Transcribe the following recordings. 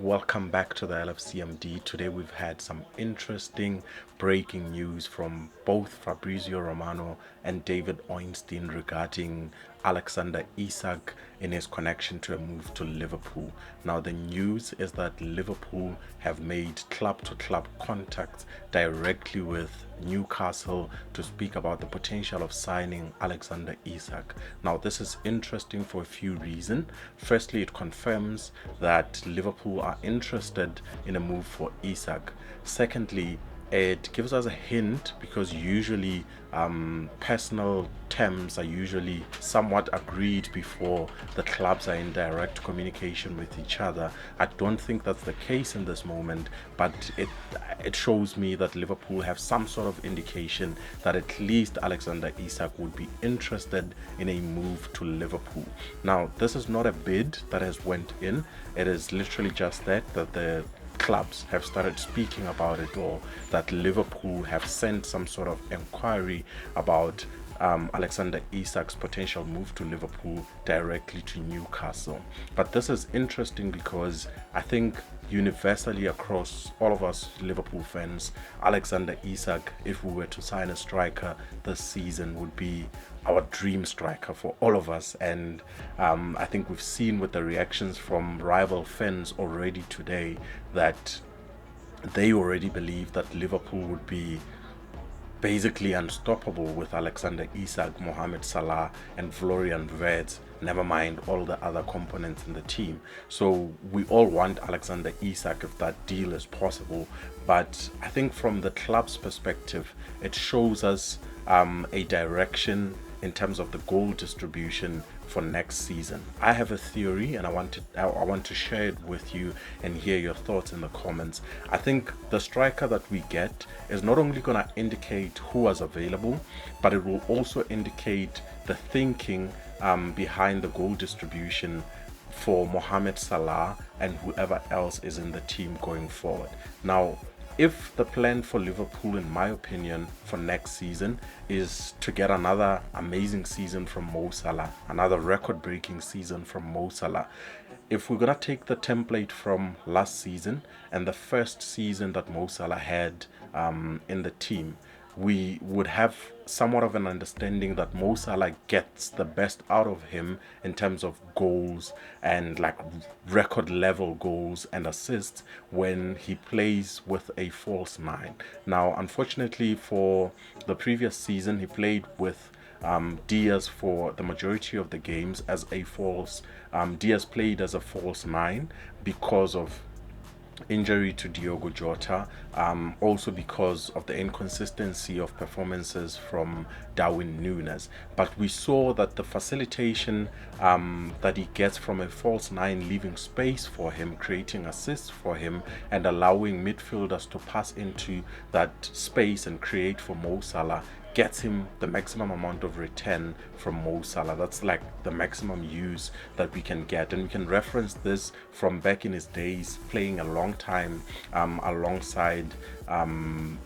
Welcome back to the LFCMD. Today we've had some interesting breaking news from both Fabrizio Romano and David Oinstein regarding Alexander Isaak in his connection to a move to Liverpool. Now the news is that Liverpool have made club-to-club contacts directly with Newcastle to speak about the potential of signing Alexander Isaak. Now this is interesting for a few reasons. Firstly, it confirms that Liverpool are interested in a move for Isaak. Secondly, it gives us a hint because usually personal terms are usually somewhat agreed before the clubs are in direct communication with each other. I don't think that's the case in this moment, but it shows me that Liverpool have some sort of indication that at least Alexander Isaak would be interested in a move to Liverpool. Now, this is not a bid that has went in. It is literally just that the clubs have started speaking about it, or that Liverpool have sent some sort of inquiry about Alexander Isaak's potential move to Liverpool directly to Newcastle. But this is interesting because I think universally across all of us Liverpool fans, Alexander Isaak, if we were to sign a striker this season, would be our dream striker for all of us. And I think we've seen with the reactions from rival fans already today that they already believe that Liverpool would be basically unstoppable with Alexander Isaak, Mohamed Salah, and Florian Wirtz, never mind all the other components in the team. So we all want Alexander Isaak if that deal is possible. But I think from the club's perspective, it shows us a direction in terms of the goal distribution for next season. I have a theory and I want to share it with you and hear your thoughts in the comments. I think the striker that we get is not only going to indicate who is available, but it will also indicate the thinking behind the goal distribution for Mohamed Salah and whoever else is in the team going forward. Now, if the plan for Liverpool, in my opinion, for next season is to get another amazing season from Mo Salah, another record-breaking season from Mo Salah, if we're going to take the template from last season and the first season that Mo Salah had in the team, we would have somewhat of an understanding that Mo Salah gets the best out of him in terms of goals and like record level goals and assists when he plays with a false nine. Now, unfortunately for the previous season, he played with Diaz for the majority of the games as a false. Diaz played as a false nine because of injury to Diogo Jota, also because of the inconsistency of performances from Darwin Núñez. But we saw that the facilitation that he gets from a false nine, leaving space for him, creating assists for him, and allowing midfielders to pass into that space and create for Mo Salah, gets him the maximum amount of return from Mo Salah. That's like the maximum use that we can get, and we can reference this from back in his days playing a long time alongside Bobby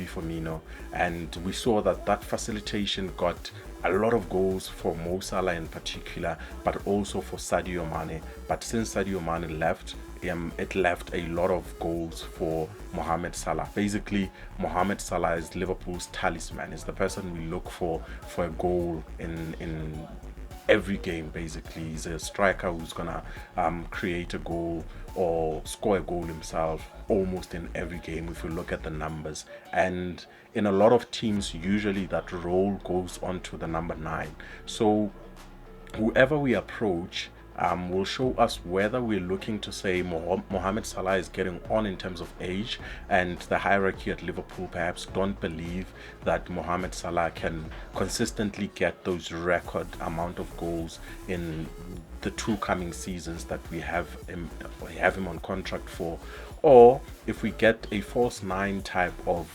Firmino, and we saw that that facilitation got a lot of goals for Mo Salah in particular, but also for Sadio Mane. But since Sadio Mane left, it left a lot of goals for Mohamed Salah. Basically, Mohamed Salah is Liverpool's talisman. Is the person we look for a goal in every game. Basically, he's a striker who's gonna create a goal or score a goal himself almost in every game if you look at the numbers. And in a lot of teams, usually that role goes on to the number 9. So whoever we approach will show us whether we're looking to say Mohamed Salah is getting on in terms of age, and the hierarchy at Liverpool perhaps don't believe that Mohamed Salah can consistently get those record amount of goals in the 2 coming seasons that we have him on contract for, or if we get a false 9 type of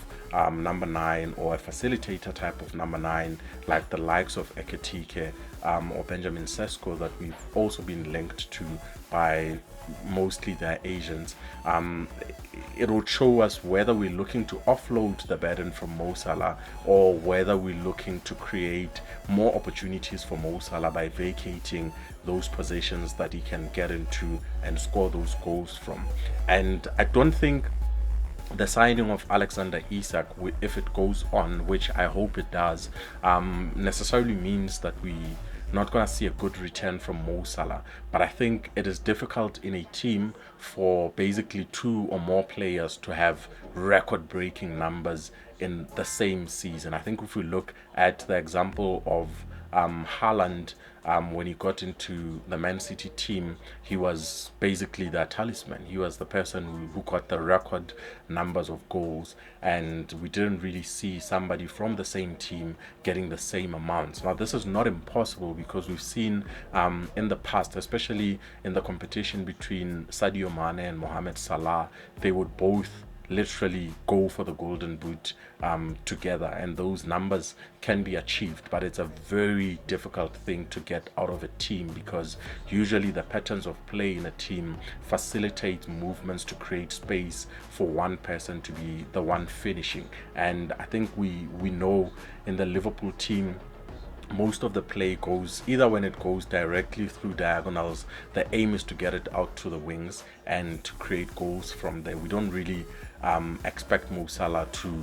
number 9, or a facilitator type of number 9, like the likes of Ekitike or Benjamin Sesko that we've also been linked to by mostly their agents. It will show us whether we're looking to offload the burden from Mo Salah or whether we're looking to create more opportunities for Mo Salah by vacating those positions that he can get into and score those goals from. And I don't think the signing of Alexander Isak, if it goes on, which I hope it does, necessarily means that we not going to see a good return from Mo Salah. But I think it is difficult in a team for basically two or more players to have record-breaking numbers in the same season. I think if we look at the example of Haaland, when he got into the Man City team, he was basically their talisman. He was the person who got the record numbers of goals, and we didn't really see somebody from the same team getting the same amounts. Now, this is not impossible because we've seen in the past, especially in the competition between Sadio Mane and Mohamed Salah, they would both literally go for the golden boot together, and those numbers can be achieved, but it's a very difficult thing to get out of a team because usually the patterns of play in a team facilitate movements to create space for one person to be the one finishing. And I think we know in the Liverpool team, most of the play goes either when it goes directly through diagonals, the aim is to get it out to the wings and to create goals from there. We don't really expect Mo Salah to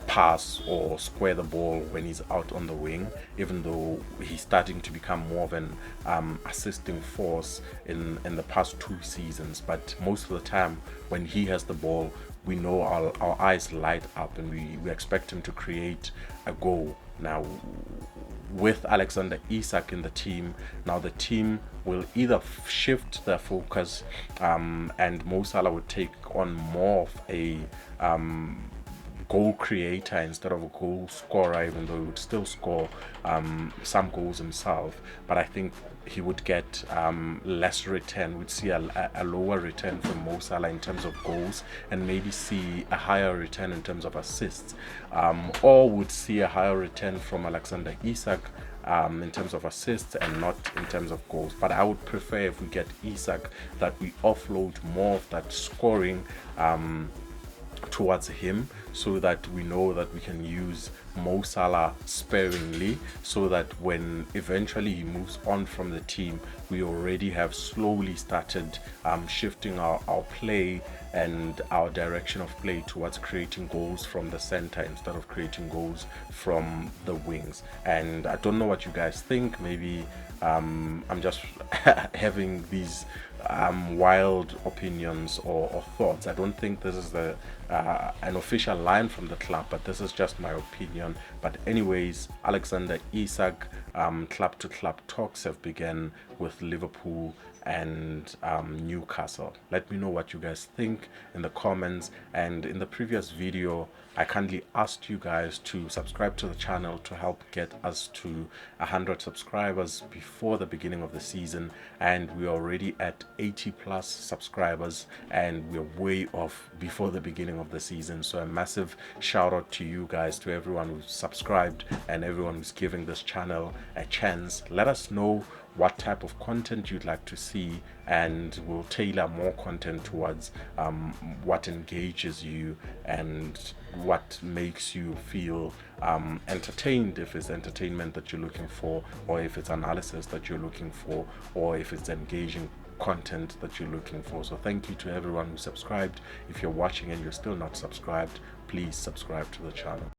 pass or square the ball when he's out on the wing, even though he's starting to become more of an assisting force in the past 2 seasons. But most of the time when he has the ball, we know our eyes light up and we expect him to create a goal. Now, with Alexander Isak in the team, now the team will either shift their focus and Mo Salah would take on more of a goal creator instead of a goal scorer, even though he would still score some goals himself. But I think he would get less return. We'd see a lower return from Mo Salah in terms of goals and maybe see a higher return in terms of assists, or would see a higher return from Alexander Isak in terms of assists and not in terms of goals. But I would prefer, if we get Isak, that we offload more of that scoring towards him, so that we know that we can use Mo Salah sparingly, so that when eventually he moves on from the team, we already have slowly started shifting our play and our direction of play towards creating goals from the center instead of creating goals from the wings. And I don't know what you guys think. Maybe I'm just having these wild opinions or thoughts. I don't think this is an official line from the club, but this is just my opinion. But anyways, Alexander Isak, club to club talks have begun with Liverpool and Newcastle. Let me know what you guys think in the comments. And in the previous video, I kindly asked you guys to subscribe to the channel to help get us to 100 subscribers before the beginning of the season, and we're already at 80 plus subscribers and we're way off before the beginning of the season. So a massive shout out to you guys, to everyone who's subscribed and everyone who's giving this channel a chance. Let us know what type of content you'd like to see, and we'll tailor more content towards what engages you and what makes you feel entertained, if it's entertainment that you're looking for, or if it's analysis that you're looking for, or if it's engaging content that you're looking for. So thank you to everyone who subscribed. If you're watching and you're still not subscribed, please subscribe to the channel.